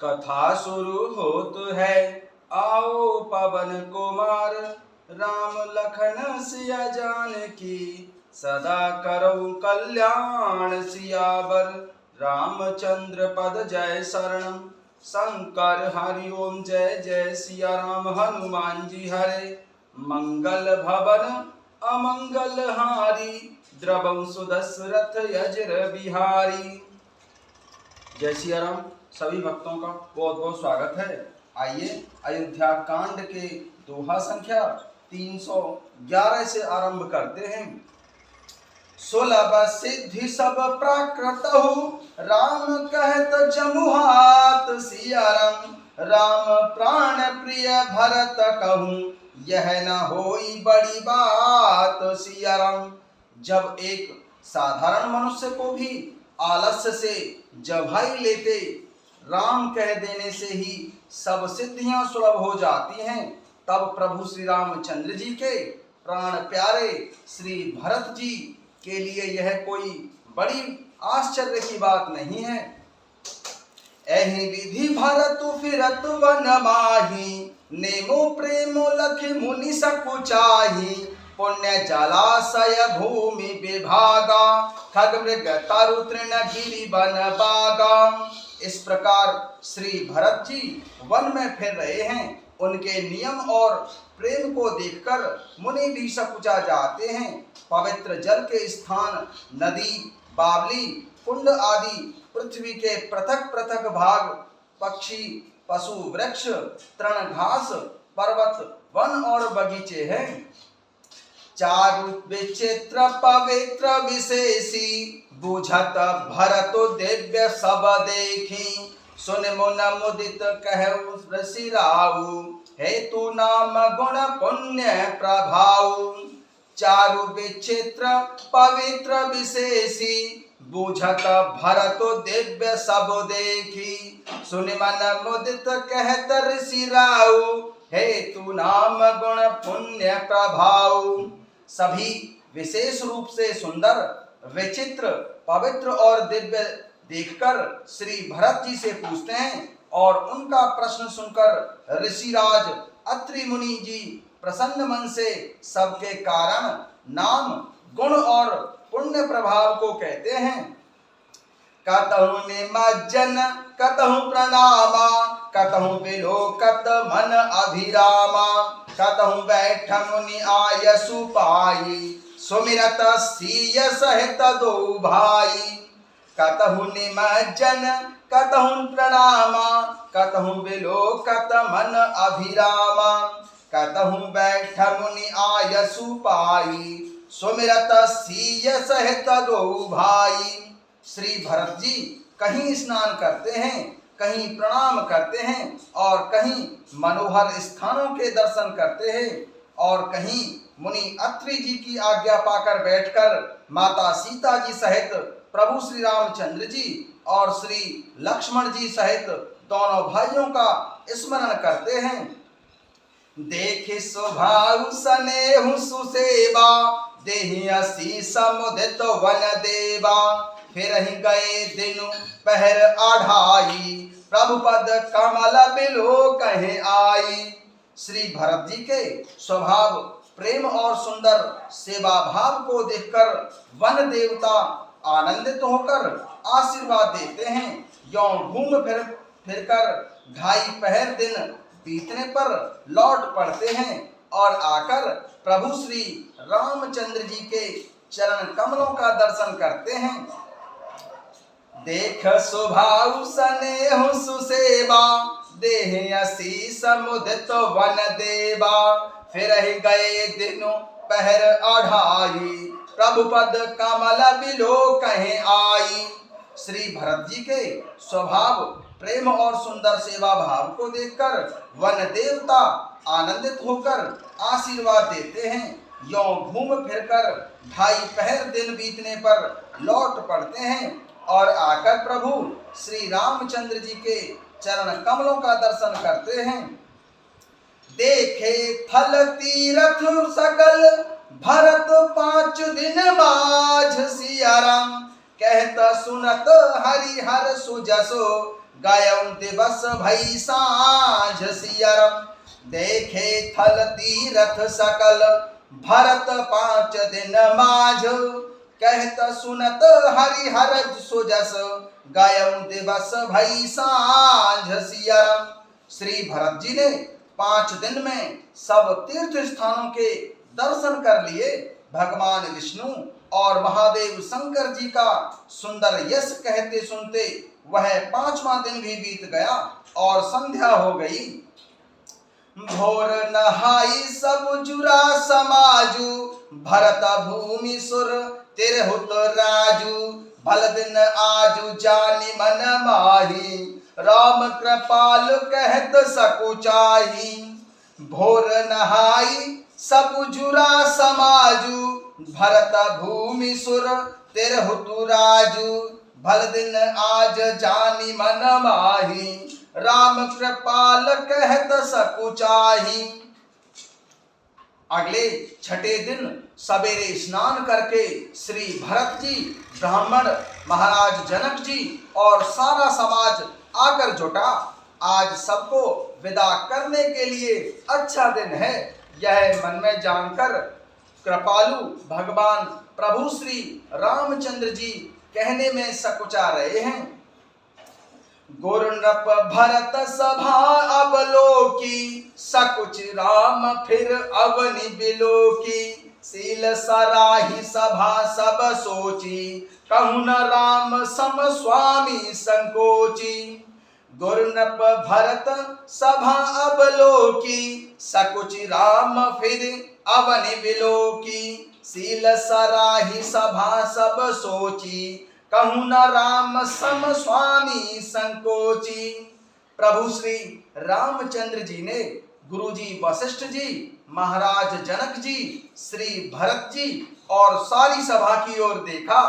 कथा शुरू होत है, आओ पवन कुमार। राम लखन सिया जानकी, सदा करो कल्याण सियावर। रामचंद्र पद जय शरणम, शंकर हरि ओम जय जय सिया राम। हनुमान जी हरे, मंगल भवन अमंगल हारी। द्रवं सुदशरथ यज्र बिहारी। जय सिया राम। सभी भक्तों का बहुत बहुत स्वागत है। आइए अयोध्या कांड के दोहा संख्या 311 से आरंभ करते हैं। सुलभ सिद्धि सब प्राकृत हो, राम कहत जमुहात सिया राम। राम प्राण प्रिय भरत कहूँ, यह न होई बड़ी बात सिया राम। जब एक साधारण मनुष्य को भी आलस्य से जभाई लेते राम कह देने से ही सब सिद्धियां सुलभ हो जाती हैं, तब प्रभु श्री रामचंद्र जी के प्राण प्यारे श्री भरत जी के लिए यह कोई बड़ी आश्चर्य की बात नहीं है। एहि विधि भरत फिरत वन माही, नेमो प्रेमो लख मुनि सकुचाही। पुण्य जलाशय भूमि विभागा, खग मृग तरु तृण गिरि वन बागा। इस प्रकार श्री भरत जी वन में फिर रहे हैं। उनके नियम और प्रेम को देखकर मुनि भी सकुचा जाते हैं। पवित्र जल के स्थान नदी, बावली, कुंड आदि पृथ्वी के पृथक पृथक भाग, पक्षी, पशु, वृक्ष, तृण, घास, पर्वत, वन और बगीचे हैं। चारु विचित्र पवित्र विशेषी, बुझत भरत दिव्य सब देखी। सुन मुन मुदित कहु रसिराऊ, हेतु नाम गुण पुण्य प्रभाऊ। चारु विचित्र पवित्र विशेषी, बुझत भरत दिव्य सब देखी। सुन मन मुदित कहत ऋषिराऊ, हेतु नाम गुण पुण्य प्रभाऊ। सभी विशेष रूप से सुंदर, विचित्र, पवित्र और दिव्य देखकर श्री भरत जी से पूछते हैं, और उनका प्रश्न सुनकर ऋषिराज अत्रि मुनि जी प्रसन्न मन से सबके कारण, नाम, गुण और पुण्य प्रभाव को कहते हैं। कतहु निमज्जन कतहु प्रणामा, कतहु विलोकत मन अभिरामा। कतहु बैठ मुनि आयसु पाई, सुमिरत सिय सहित दो भाई। कतहु निमज्जन कतहु प्रणामा, कतहु विलोकत मन अभिरामा। कतहु बैठ मुनि आयसु पाई, सुमिरत सिय सहित दो भाई। श्री भरत जी कहीं स्नान करते हैं, कहीं प्रणाम करते हैं, और कहीं मनोहर स्थानों के दर्शन करते हैं, और कहीं मुनि अत्रि जी की आज्ञा पाकर बैठकर माता सीता जी सहित प्रभु श्री रामचंद्र जी और श्री लक्ष्मण जी सहित दोनों भाइयों का स्मरण करते हैं। देखे स्वभाव स्नेह सुसेवा, देहि असीस मुदित वन देवा। फिर ही गए दिन पहर आढ़ाई, प्रभु पद कमल बिलो कहे आई। श्री भरत जी के स्वभाव, प्रेम और सुंदर सेवा भाव को देखकर वन देवता आनंदित होकर आशीर्वाद देते हैं। यों घूम फिर कर 2.5 पहर दिन बीतने पर लौट पड़ते हैं और आकर प्रभु श्री रामचंद्र जी के चरण कमलों का दर्शन करते हैं। देख स्वभाव स्नेह सुसेवा, देह असीस मुदित वन देवा। फिर ही गए दिनों पहर आढ़ाई, प्रभु पद कमल बिलो कहे आई। श्री भरत जी के स्वभाव, प्रेम और सुंदर सेवा भाव को देखकर वन देवता आनंदित होकर आशीर्वाद देते हैं। यों घूम फिरकर 2.5 पहर दिन बीतने पर लौट पड़ते हैं और आकर प्रभु श्री रामचंद्र जी के चरण कमलों का दर्शन करते हैं। देखे थल तीरथ सकल, भरत 5 दिन माझ सिया राम। कहत सुनत हरिहर सुजसो, गायऊं दिवस भई सांझ सियरम। देखे थल तीरथ सकल भरत 5 दिन माझ। कहत सुनत हरिहर सुजस गायऊं दिवस भई सांझ सियरम। श्री भरत जी ने 5 दिन में सब तीर्थ स्थानों के दर्शन कर लिए। भगवान विष्णु और महादेव शंकर जी का सुंदर यश कहते सुनते वह 5वां दिन भी बीत गया और संध्या हो गई। भोर नहाई सब जुरा समाजू भरत भूमि सुर तिरहुत राजू। भल दिन आजू जानी मन माही राम कृपाल कहत सकुचाही। भोर नहाई सब जुरा समाजू भरत भूमि सुर तिरहुतु राजू। भल दिन आज जानी मन माही राम कृपाल कहत सकुचाही। अगले छठे दिन सवेरे स्नान करके श्री भरत जी, ब्राह्मण, महाराज जनक जी और सारा समाज आकर जुटा। आज सबको विदा करने के लिए अच्छा दिन है, यह मन में जानकर कृपालु भगवान प्रभु श्री रामचंद्र जी कहने में सकुचा रहे हैं। गुरु नृप भरत सभा अवलोकी सकुच राम फिर अवनि बिलोकी। सील सराही सभा सब सोची कहूँ न राम सम स्वामी संकोची। गुरु नृप भरत सभा अवलोकी सकुच राम फिर अवनि बिलोकी। सील सराही सभा सब सोची कहूँ न राम सम स्वामी संकोची। प्रभु श्री रामचंद्र जी ने गुरु जी वशिष्ठ जी, महाराज जनक जी, श्री भरत जी और सारी सभा की ओर देखा,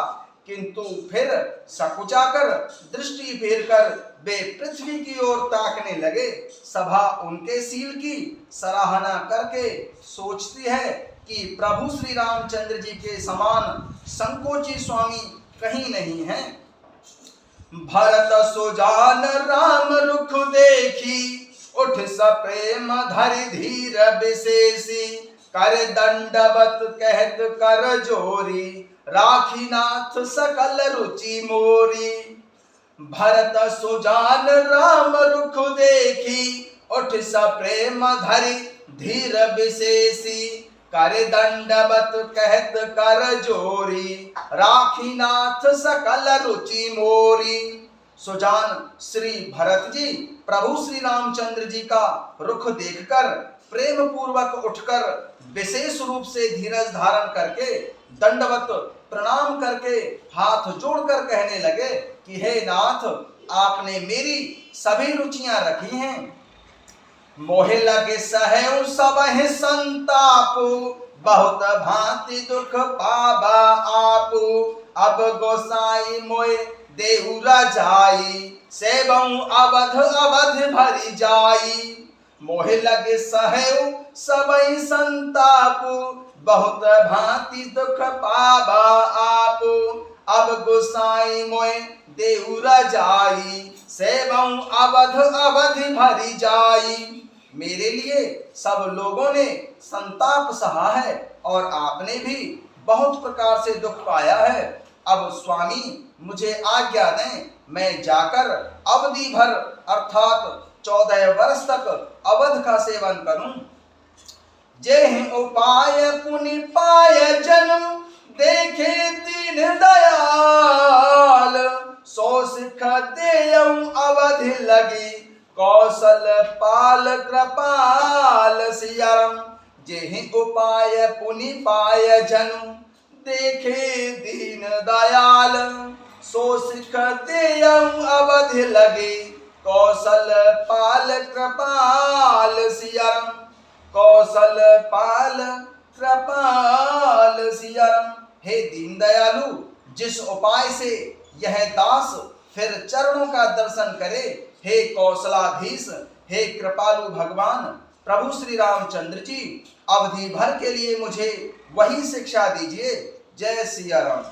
किंतु फिर सकुचाकर दृष्टि फेरकर वे पृथ्वी की ओर ताकने लगे। सभा उनके सील की सराहना करके सोचती है कि प्रभु श्री रामचंद्र जी के समान संकोची स्वामी कहीं नहीं है। भरत सुजान राम रुख देखी उठ सप्रेम धरि धीर विशेषी। कर दंडवत कहत कर जोरी राखी नाथ सकल रुचि मोरी। भरत सुजान राम रुख देखी उठ सप्रेम धरि धीर विशेषी। कर दंडवत कहत कर जोरी राखी नाथ सकल रुचि मोरी। सुजान श्री भरत जी प्रभु श्री रामचंद्र जी का रुख देखकर प्रेम पूर्वक उठकर विशेष रूप से धीरज धारण करके दंडवत प्रणाम करके हाथ जोड़कर कहने लगे कि हे नाथ, आपने मेरी सभी रुचियां रखी हैं। मोहे लगे सहु सबहि संतापु बहुत भांति दुख पाबा आपु। अब गोसाई मोए देहु रजाई सेवऊ अवध अवध भरी जाई। मोहे लगे सहु सबहि संतापु बहुत भांति दुख पाबा आपु। अब गोसाई मोए देहु रजाई सेवऊ अवध अवध भरी जाई। मेरे लिए सब लोगों ने संताप सहा है और आपने भी बहुत प्रकार से दुख पाया है। अब स्वामी मुझे आज्ञा दें, मैं जाकर अवधि भर अर्थात 14 वर्ष तक अवध का सेवन करूं। जेहि उपाय पुनि पाय जन देखे दीन दयाल। सो सिख देयऊं अवधि लगी कौशल पाल कृपाल सियरम। जेहि उपाय पुनि पाय जनु देखे दीन दयाल। सो सिख देयऊं अवधि लगे कौशल पाल कृपाल सियरम। कौशल पाल कृपाल सियरम। हे दीन दयालु, जिस उपाय से यह दास फिर चरणों का दर्शन करे, हे कौशलाधीश, हे कृपालु भगवान प्रभु श्री रामचंद्र जी, अवधि भर के लिए मुझे वही शिक्षा दीजिए। जय सिया राम।